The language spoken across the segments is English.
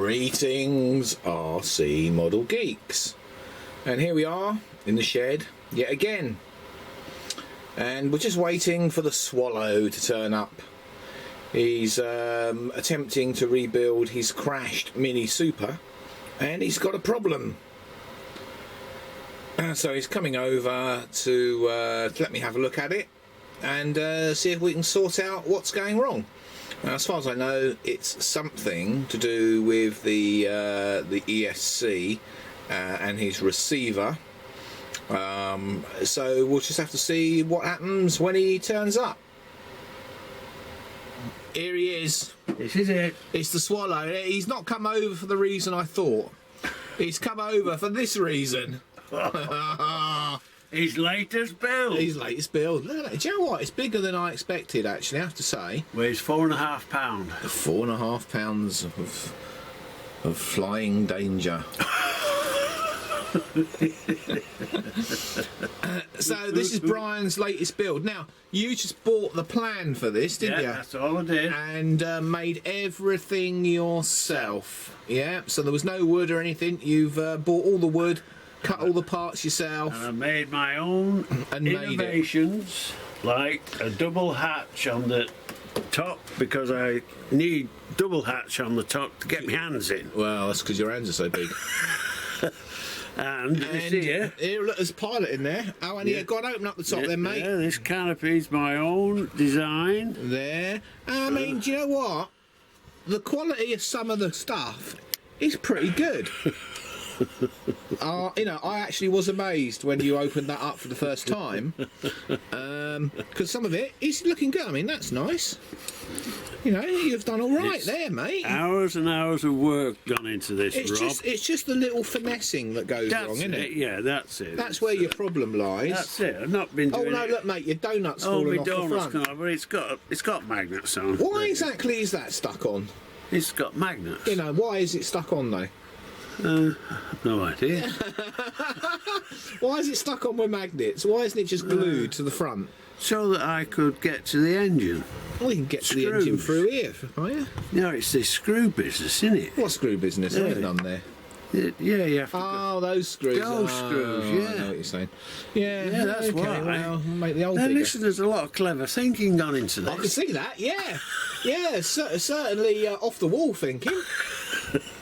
Greetings, RC Model Geeks. And here we are in the shed yet again. And we're just waiting for the Swallow to turn up. He's attempting to rebuild his crashed Mini Super, and he's got a problem. So he's coming over to let me have a look at it and see if we can sort out what's going wrong. Now, as far as I know, it's something to do with the ESC and his receiver. So we'll just have to see what happens when he turns up. Here he is. This is it. It's the Swallow. He's not come over for the reason I thought. He's come over for this reason. His latest build. His latest build. Look at that. Do you know what? It's bigger than I expected, actually, I have to say. Weighs 4.5 pounds. 4.5 pounds of flying danger. So this is Brian's latest build. Now, you just bought the plan for this, didn't you? Yeah, that's all I did. And made everything yourself. Yeah, so there was no wood or anything. You've bought all the wood, cut all the parts yourself. And I made my own innovations, like a double hatch on the top, because I need double hatch on the top to get my hands in. Well, that's because your hands are so big. And here, look, there's a pilot in there. Oh, and yeah, go on, open up the top then, mate. Yeah, this canopy's my own design. There. I mean, do you know what? The quality of some of the stuff is pretty good. You know, I actually was amazed when you opened that up for the first time, because some of it is looking good. I mean, that's nice. You know, you've done all right there, mate. Hours and hours of work gone into this, Rob. It's just the little finessing that goes wrong, isn't it? Yeah, that's it. That's where your problem lies. That's it. I've not been doing Oh no, look, mate, your donut's falling off the front. Oh, but it's got magnets on. Why exactly is that stuck on? It's got magnets. You know, why is it stuck on though? No idea. Why is it stuck on with magnets? Why isn't it just glued to the front? So that I could get to the engine. Well, you can get to the engine through here, can't you? No, it's this screw business, isn't it? What screw business? There ain't none there. Yeah, you have to those screws. Those screws, yeah. I know what you're saying. Yeah, that's why. Well, make the old now, bigger. listen, there's a lot of clever thinking gone into this. I can see that, yeah. Yeah, certainly off the wall thinking.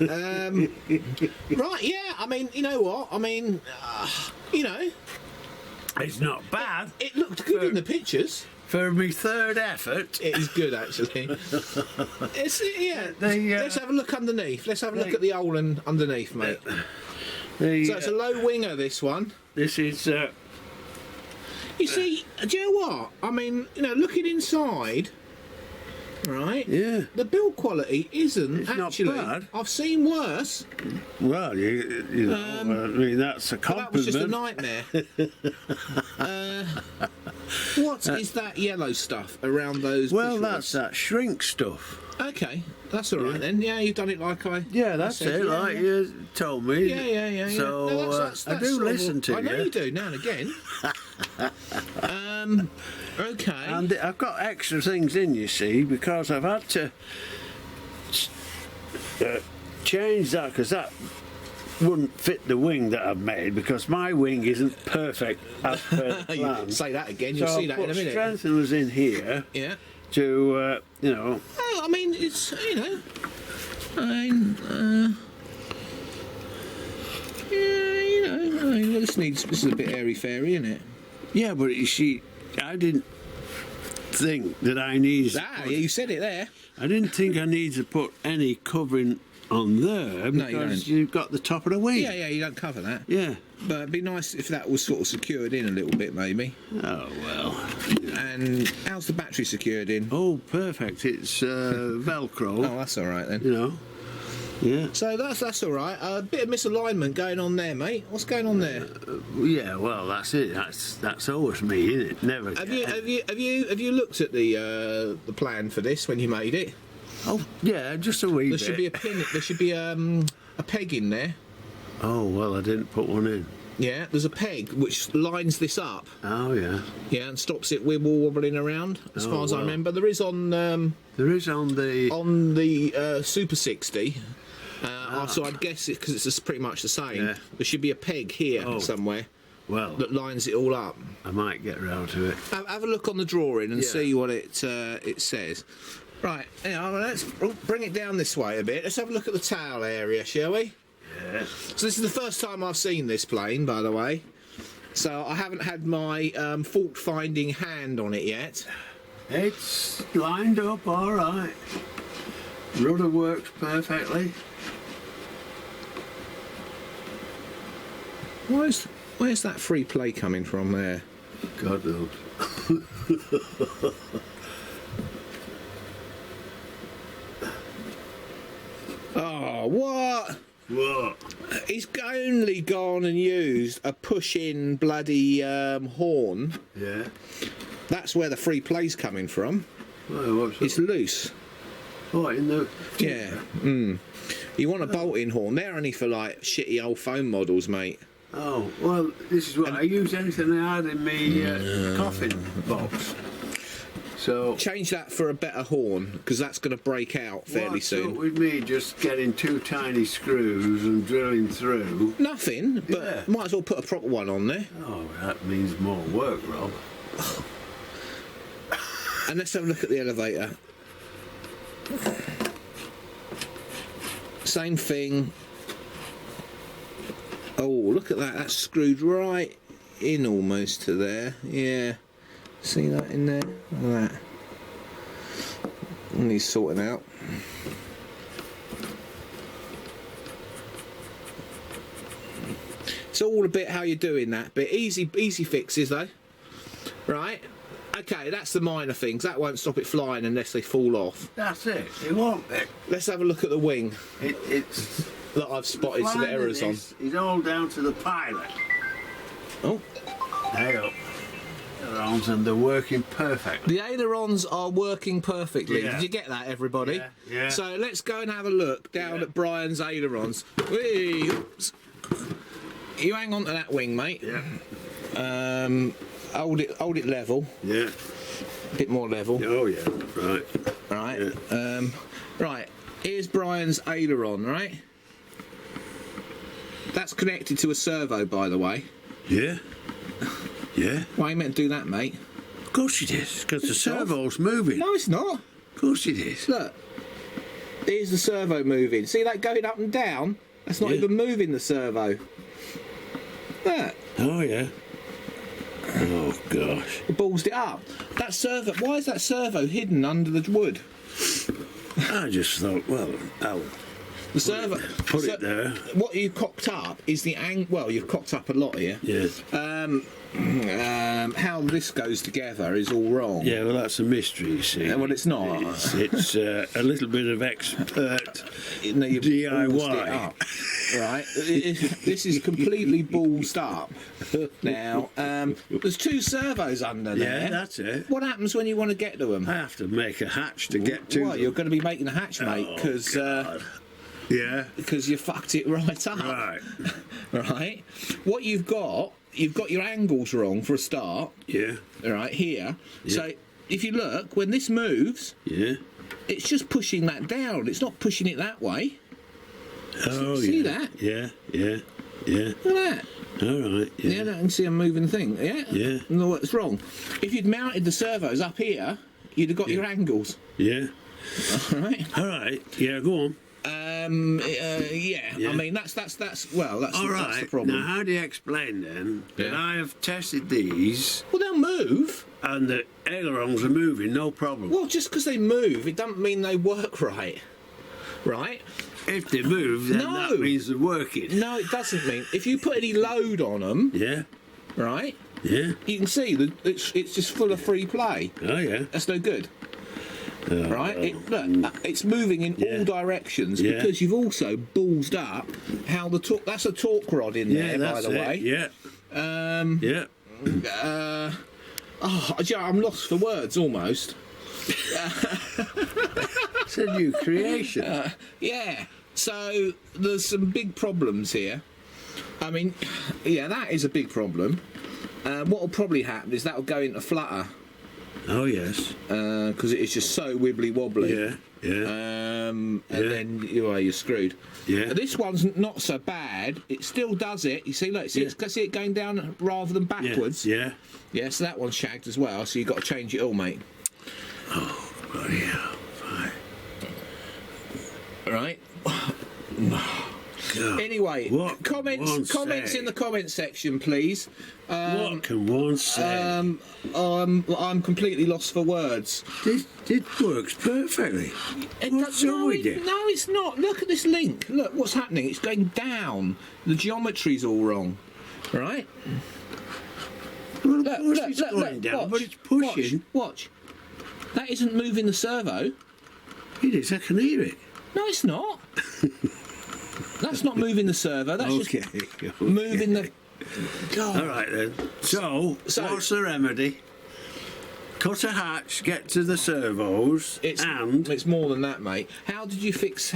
Right, yeah, I mean, you know what? I mean, you know. It's not bad. It looked good in the pictures. For my third effort. It is good, actually. Let's have a look underneath. Let's have a look at the hole underneath, mate. So it's a low winger, this one. This is... you see, do you know what? I mean, you know, looking inside, right? Yeah. The build quality isn't actually... not bad. I've seen worse. Well, you know, I mean, that's a compliment. That was just a nightmare. What is that yellow stuff around those? Well, that's that shrink stuff. Okay, that's all right then. Yeah, you've done it like I. Yeah, that's it. Like you told me. Yeah. So no, that's I do listen to you. I know you do now and again. Okay. And I've got extra things in, you see, because I've had to change that, because that wouldn't fit the wing that I've made, because my wing isn't perfect as per the plan. Say that again, you'll see that in a minute. Strengtheners in here to, you know... Well, I mean, it's, you know... yeah, you know, this is a bit airy-fairy, isn't it? Yeah, but you see, I didn't think that I needed... you said it there. I didn't think I needed to put any covering on there, because you've got the top of the wing. Yeah, you don't cover that. Yeah. But it'd be nice if that was sort of secured in a little bit, maybe. Oh, well. And how's the battery secured in? Oh, perfect. It's Velcro. Oh, that's all right then. You know. Yeah. So that's all right. A bit of misalignment going on there, mate. What's going on there? Yeah, well, that's it. That's always me, isn't it? Never. Have you looked at the plan for this when you made it? Oh, yeah, just a wee bit. There should be a pin. There should be a peg in there. Oh well, I didn't put one in. Yeah, there's a peg which lines this up. Oh yeah. Yeah, and stops it wibble wobbling around. As far as I remember, there is on. There is on the Super 60. So I'd guess it because it's pretty much the same. Yeah. There should be a peg here somewhere that lines it all up. I might get round to it. Have a look on the drawing and see what it says. Right, let's bring it down this way a bit. Let's have a look at the tail area, shall we? Yeah. So this is the first time I've seen this plane, by the way. So I haven't had my fault-finding hand on it yet. It's lined up all right. Rudder works perfectly. Where's that free play coming from there? God knows. Oh, what? What? He's only gone and used a push-in bloody horn. Yeah. That's where the free play's coming from. Well, what's It's loose. Oh, in the... Yeah. You want a bolt-in horn. They're only for, like, shitty old phone models, mate. Oh, well, this is what I use anything I had in my coffin box. So change that for a better horn, because that's going to break out fairly soon. With me just getting 2 tiny screws and drilling through? Nothing, but might as well put a proper one on there. Oh, that means more work, Rob. And let's have a look at the elevator. Same thing. Oh, look at that. That's screwed right in almost to there. Yeah. See that in there? Look at that. Needs sorting out. It's all a bit how you're doing that bit. Easy fixes though. Right. Okay, that's the minor things. That won't stop it flying unless they fall off. That's it. It won't. Let's have a look at the wing. It's that I've spotted some errors on. It's all down to the pilot. Oh. There you go. Ailerons, and they're working perfectly. The ailerons are working perfectly. Yeah. Did you get that, everybody? Yeah, yeah. So let's go and have a look down at Brian's ailerons. Whee! Oops. You hang on to that wing, mate. Yeah. Hold it level. Yeah. A bit more level. Oh yeah. Right. Right. Yeah. Right. Here's Brian's aileron. Right. That's connected to a servo, by the way. Yeah. Yeah. Why you meant to do that, mate? Of course it is, because the servo's moving. No, it's not. Of course it is. Look. Here's the servo moving. See that going up and down? That's not even moving the servo. Look. Oh yeah. Oh gosh. It ballsed it up. That servo. Why is that servo hidden under the wood? I just thought, well, the servo. Put it there. What you've cocked up is the well, you've cocked up a lot here. Yes. How this goes together is all wrong. Yeah, well, that's a mystery, you see. Well, it's not. It's a little bit of expert No, you've ballsed it DIY. up, right? This is completely ballsed up. Now, there's 2 servos under there. Yeah, that's it. What happens when you want to get to them? I have to make a hatch to get to Well, them. you're going to be making a hatch, mate, because Yeah. you fucked it right up. Right. Right. What you've got your angles wrong for a start. Yeah. Right here. Yeah. So if you look, when this moves, Yeah. it's just pushing that down. It's not pushing it that way. Oh, See yeah. that? Yeah. Yeah. Yeah. Look at that. All right. Yeah, Yeah. I can see a moving thing. Yeah. Yeah. No, what's wrong? If you'd mounted the servos up here, you'd have got your angles. Yeah. All right. All right. Yeah. Go on. Yeah. I mean, that's All that's right. the problem. Now, how do you explain then that Yeah. I have tested these Well, they'll move. and the ailerons are moving, no problem? Well, just because they move, it doesn't mean they work right. Right? If they move, then No. that means they're working. No, it doesn't mean. If you put any load on them, Yeah. right, Yeah. you can see that it's just full of free play. Oh yeah. That's no good. Right? Look, it's moving in all directions Yeah. because you've also ballsed up how the torque. That's a torque rod in Yeah. there, by That's the it. way. Yeah. Yeah. I'm lost for words almost. It's a new creation. Yeah. So there's some big problems here. I mean, yeah, that is a big problem. What will probably happen is that will go into flutter. Oh yes. Because it is just so wibbly wobbly. Yeah. Yeah. And then you're screwed. Yeah. This one's not so bad. It still does it. You see, look, see it going down rather than backwards. Yeah. Yeah. So that one's shagged as well. So you've got to change it all, mate. Oh, bloody hell. Fine. All right. God, Anyway, comments in the comment section, please. What can one say? I'm completely lost for words. This works perfectly. What's wrong with it? No, it's not. Look at this link. Look what's happening. It's going down. The geometry's all wrong. Right? Well, of course it's going down, watch, but it's pushing. Watch. That isn't moving the servo. It is. I can hear it. No, it's not. That's not moving the servo. That's just moving the. God. All right then. So what's the remedy? Cut a hatch, get to the servos, and it's more than that, mate. How did you fix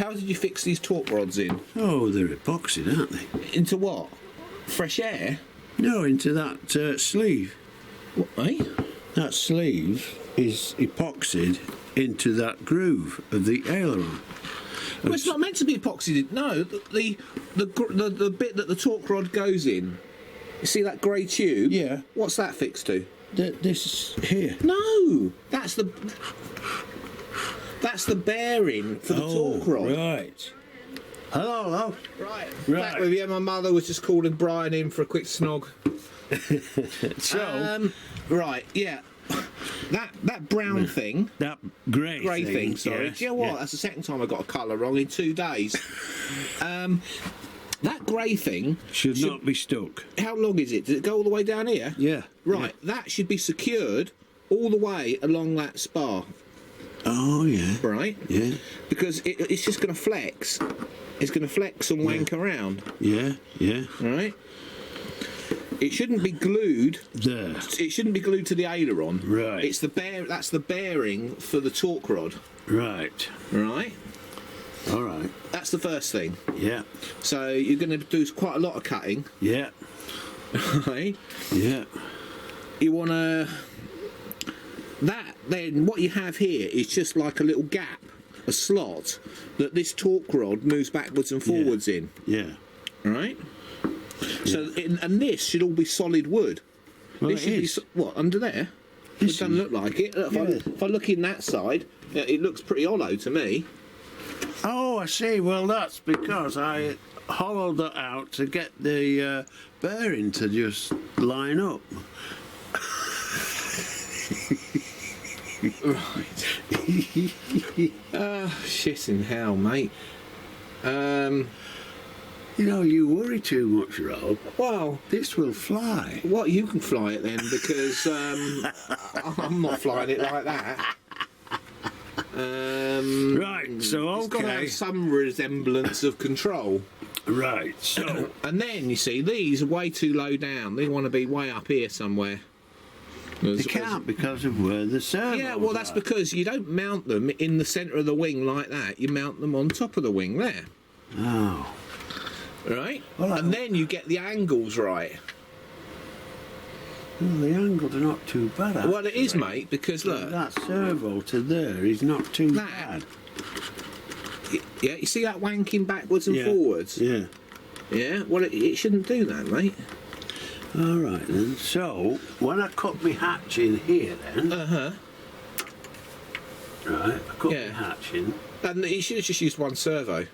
these torque rods in? Oh, they're epoxied, aren't they? Into what? Fresh air? No, into that sleeve. What, mate? That sleeve is epoxied into that groove of the aileron. Well, it's not meant to be epoxied. No, the bit that the torque rod goes in. You see that grey tube? Yeah. What's that fixed to? This here. No, that's the bearing for the torque rod. Right. Hello. Right. Back with you. My mother was just calling Brian in for a quick snog. So. Right. Yeah. That brown thing. That grey thing. Sorry. Yes, Do you know what? yeah. That's the second time I got a colour wrong in 2 days. That grey thing should not be stuck. How long is it? Does it go all the way down here? Yeah. Right. Yeah. That should be secured all the way along that spar. Oh yeah. Right. Yeah. Because it's just going to flex. It's going to flex and wank around. Yeah. Yeah. Right. It shouldn't be glued there. It shouldn't be glued to the aileron. Right. It's that's the bearing for the torque rod. Right. Right. All right. That's the first thing. Yeah. So you're going to do quite a lot of cutting. Yeah. Right. Yeah. You want to. Then what you have here is just like a little gap, a slot that this torque rod moves backwards and forwards in. Yeah. Right. So and this should all be solid wood. Well, this should be what under there. It doesn't look like it. If I look in that side, it looks pretty hollow to me. Oh, I see. Well, that's because I hollowed that out to get the bearing to just line up. Right. Shit in hell, mate. You know, you worry too much, Rob. Well, this will fly. Well, you can fly it then, because I'm not flying it like that. Right, so okay. It's got to have some resemblance of control. Right, so... And then, you see, these are way too low down. They want to be way up here somewhere. They can't because of where the servos Yeah, well, that's because you don't mount them in the centre of the wing like that. You mount them on top of the wing there. Oh. Right? Well, and then you get the angles right. Well, the angles are not too bad, actually. Well, it is, mate, because look... That servo to there is not too bad. Yeah, you see that wanking backwards and forwards? Yeah. Yeah, well, it shouldn't do that, mate. All right, then. So, when I cut my hatch in here, then... Right, I cut my hatch in. And you should have just used one servo.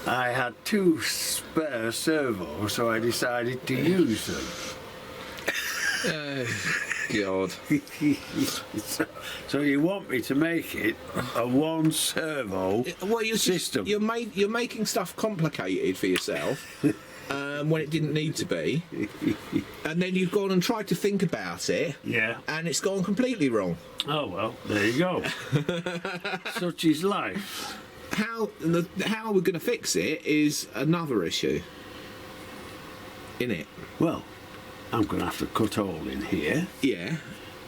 I had 2 spare servos, so I decided to use them. God. So you want me to make it a 1 servo system? You're making stuff complicated for yourself when it didn't need to be, and then you've gone and tried to think about it. Yeah. And it's gone completely wrong. Oh well, there you go. Such is life. How we're going to fix it is another issue, innit? Well, I'm going to have to cut a hole in here. Yeah.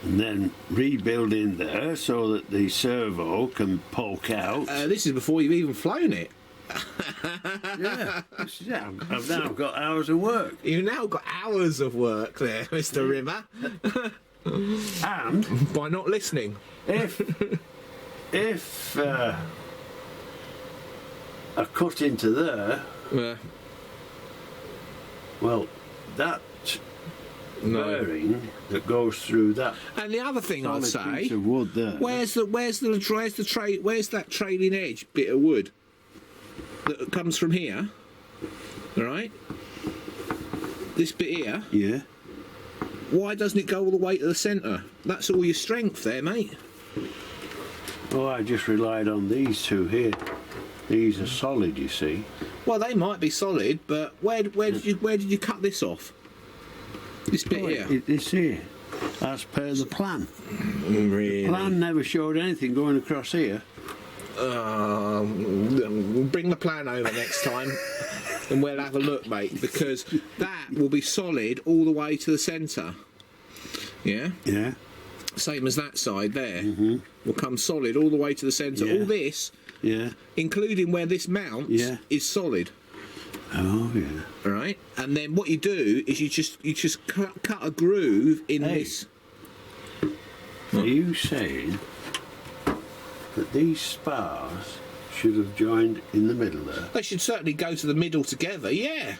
And then rebuild in there so that the servo can poke out. This is before you've even flown it. Yeah, I've now got hours of work. You've now got hours of work there, Mr. Rimmer. And by not listening. If I cut into there, well, that bearing that goes through that. And the other thing I'd say, piece of wood there. where's that trailing edge bit of wood that comes from here? All right, this bit here. Yeah. Why doesn't it go all the way to the centre? That's all your strength there, mate. Oh, I just relied on these two here. These are solid, you see. Well, they might be solid, but where did you cut this off? This bit here. It's here, as per the plan. Really? The plan never showed anything going across here. Bring the plan over next time, and we'll have a look, mate. Because that will be solid all the way to the centre. Yeah. Yeah. Same as that side there. Will come solid all the way to the centre. Yeah. All this, including where this mounts, is solid. Oh yeah. All right, and then what you do is you just cut a groove in this. Are you saying that these spars should have joined in the middle there? They should certainly go to the middle together. Yeah.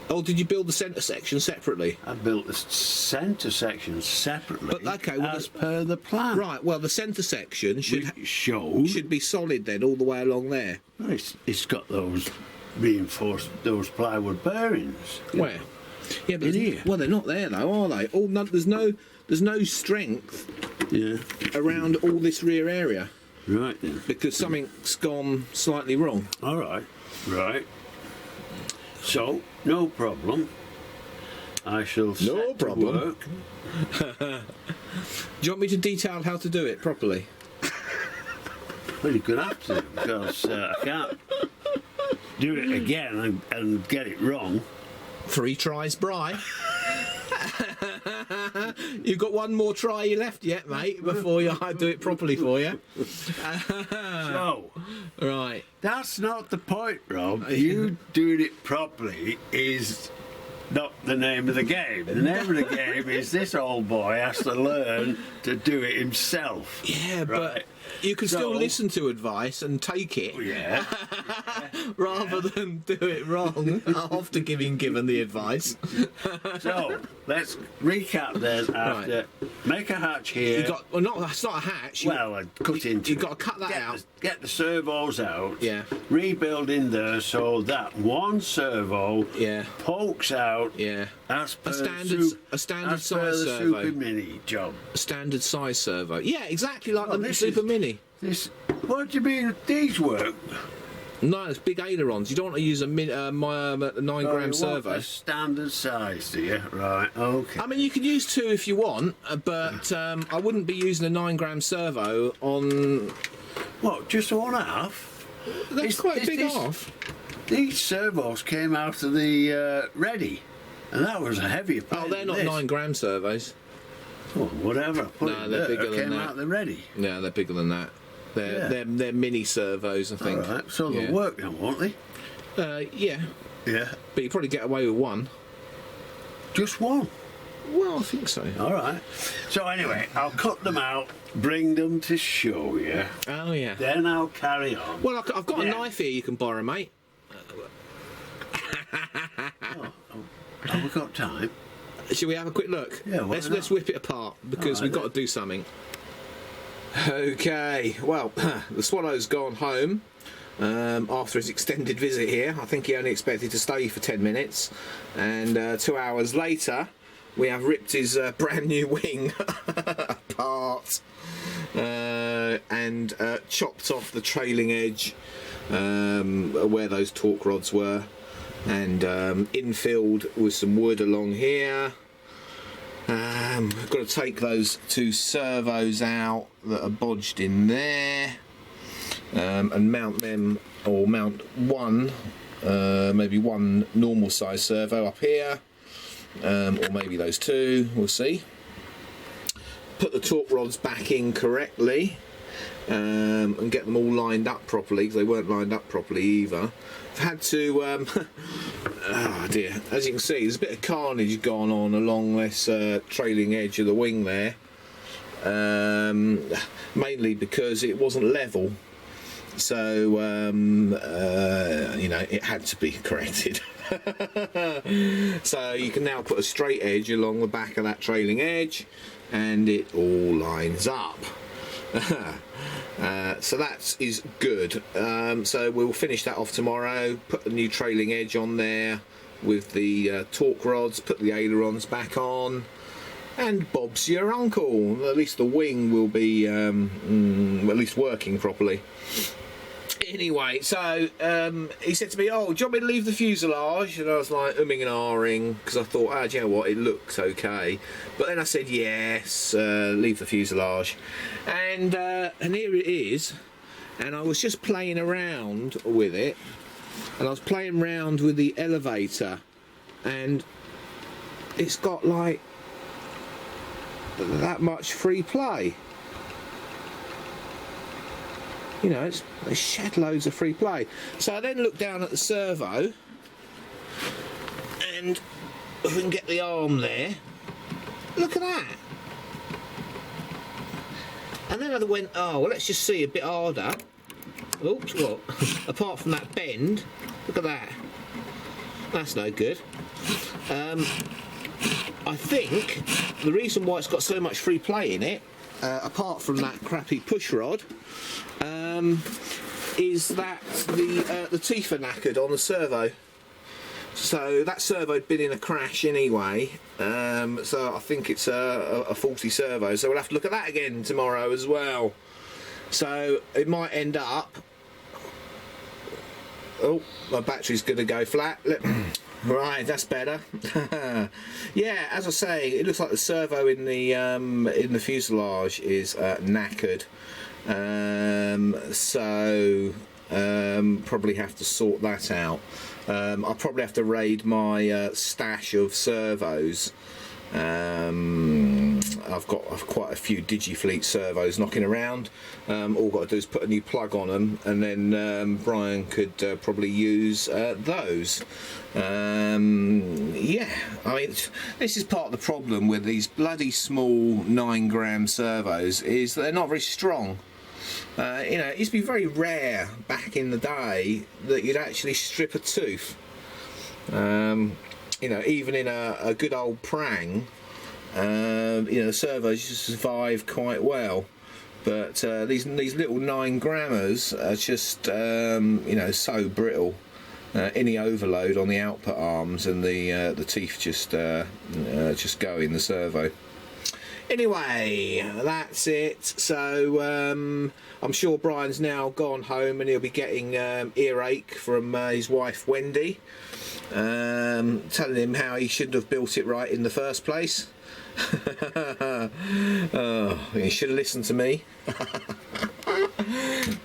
Or did you build the centre section separately? I built the centre section separately, but okay, well, as per the plan. Right. Well, the centre section should be solid then all the way along there. Well, it's got those reinforced, those plywood bearings. Where? Yeah, but well, they're not there though, are they? There's no strength. Yeah. Around all this rear area. Right then. Because something's gone slightly wrong. All right. Right. So, no problem. I shall set to work. Do you want me to detail how to do it properly? Well, you're going to have to, because I can't do it again and get it wrong. 3 tries, Bry. You've got one more try left yet, mate, before I do it properly for you. So, right. That's not the point, Rob. You doing it properly is not the name of the game. The name of the game is this old boy has to learn to do it himself. Yeah, right? But you can still listen to advice and take it. Yeah. Rather than do it wrong after given the advice. So, let's recap then after. Right. Make a hatch here. It's not a hatch. I cut into You've got to cut that out. Get the servos out. Yeah. Rebuild in there so that one servo pokes out. Yeah. As per a standard size servo. Super Mini job. A standard size servo. Yeah, exactly like the Super Mini. What do you mean these work? No, it's big ailerons. You don't want to use a 9-gram servo. A standard size, do you? Right, okay. I mean, you could use 2 if you want, but I wouldn't be using a 9-gram servo on... What, just a 1.5? That's quite a big half. These servos came out of the Ready, and that was a heavier pain. Oh, they're not 9-gram servos. Well, whatever. No, they're bigger than that. Came out of the Ready. Yeah, they're bigger than that. They're mini servos, I think. All right, so they'll work then, won't they? Yeah. Yeah. But you probably get away with 1. Just 1? Well, I think so. All right. So anyway, I'll cut them out, bring them to show you. Oh, yeah. Then I'll carry on. Well, I've got a knife here you can borrow, mate. Have we got time? Shall we have a quick look? Yeah, let's whip it apart, because we've got to do something. Okay, well, the swallow's gone home after his extended visit here. I think he only expected to stay for 10 minutes, and 2 hours later we have ripped his brand new wing apart and chopped off the trailing edge where those torque rods were, and infilled with some wood along here. I've got to take those 2 servos out that are bodged in there, and mount them, or mount one, maybe one normal size servo up here, or maybe those 2, we'll see. Put the torque rods back in correctly, and get them all lined up properly, because they weren't lined up properly either. I've had to oh dear, as you can see there's a bit of carnage gone on along this trailing edge of the wing there, mainly because it wasn't level, so you know, it had to be corrected. So you can now put a straight edge along the back of that trailing edge and it all lines up. So that is good. So we'll finish that off tomorrow, put the new trailing edge on there with the torque rods, put the ailerons back on, and Bob's your uncle. At least the wing will be at least working properly. Anyway, so he said to me, oh, do you want me to leave the fuselage? And I was like umming and ahhing, because I thought, oh, do you know what, it looks okay. But then I said yes, leave the fuselage, and here it is. And I was just playing around with it, and I was playing around with the elevator, and it's got like that much free play. You know, it's shed loads of free play. So I then looked down at the servo, and if we can get the arm there, look at that. And then I went, oh, well, let's just see a bit harder. Oops, what? Apart from that bend, look at that. That's no good. I think the reason why it's got so much free play in it, apart from that crappy push rod, is that the teeth are knackered on the servo. So that servo had been in a crash anyway, so I think it's a faulty servo, so we'll have to look at that again tomorrow as well. So it might end up, oh, my battery's going to go flat. Right, that's better. Yeah, as I say, it looks like the servo in the fuselage is knackered. So probably have to sort that out. I'll probably have to raid my stash of servos. I've got quite a few Digifleet servos knocking around. All I've got to do is put a new plug on them, and then Brian could probably use those. Yeah, I mean, this is part of the problem with these bloody small 9-gram servos, is that they're not very strong. You know, it used to be very rare back in the day that you'd actually strip a tooth. You know, even in a good old prang, you know, the servos used to survive quite well. But these little 9-grammers are just, you know, so brittle. Any overload on the output arms and the teeth just go in the servo. Anyway, that's it. So I'm sure Brian's now gone home and he'll be getting earache from his wife Wendy, telling him how he shouldn't have built it right in the first place. Oh, he should have listened to me.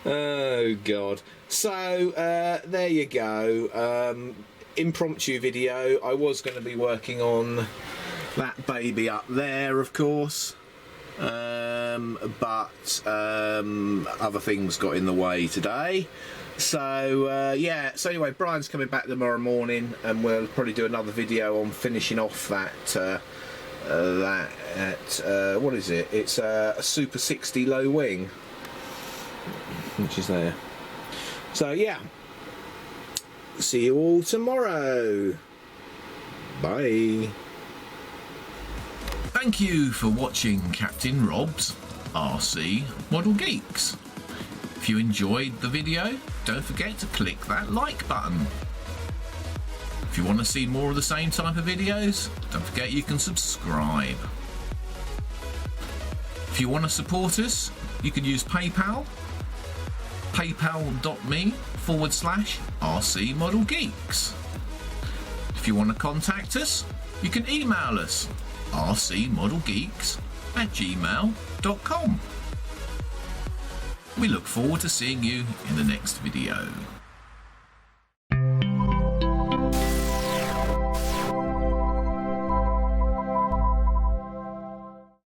Oh God. So there you go. Impromptu video. I was going to be working on that baby up there, of course, but other things got in the way today. So yeah, so anyway, Brian's coming back tomorrow morning, and we'll probably do another video on finishing off that what is it? It's a Super 60 low wing, which is there. So yeah, see you all tomorrow. Bye. Thank you for watching Captain Rob's RC Model Geeks. If you enjoyed the video, don't forget to click that like button. If you want to see more of the same type of videos, don't forget you can subscribe. If you want to support us, you can use PayPal, paypal.me/RC Model Geeks. If you want to contact us, you can email us rcmodelgeeks@gmail.com. We look forward to seeing you in the next video.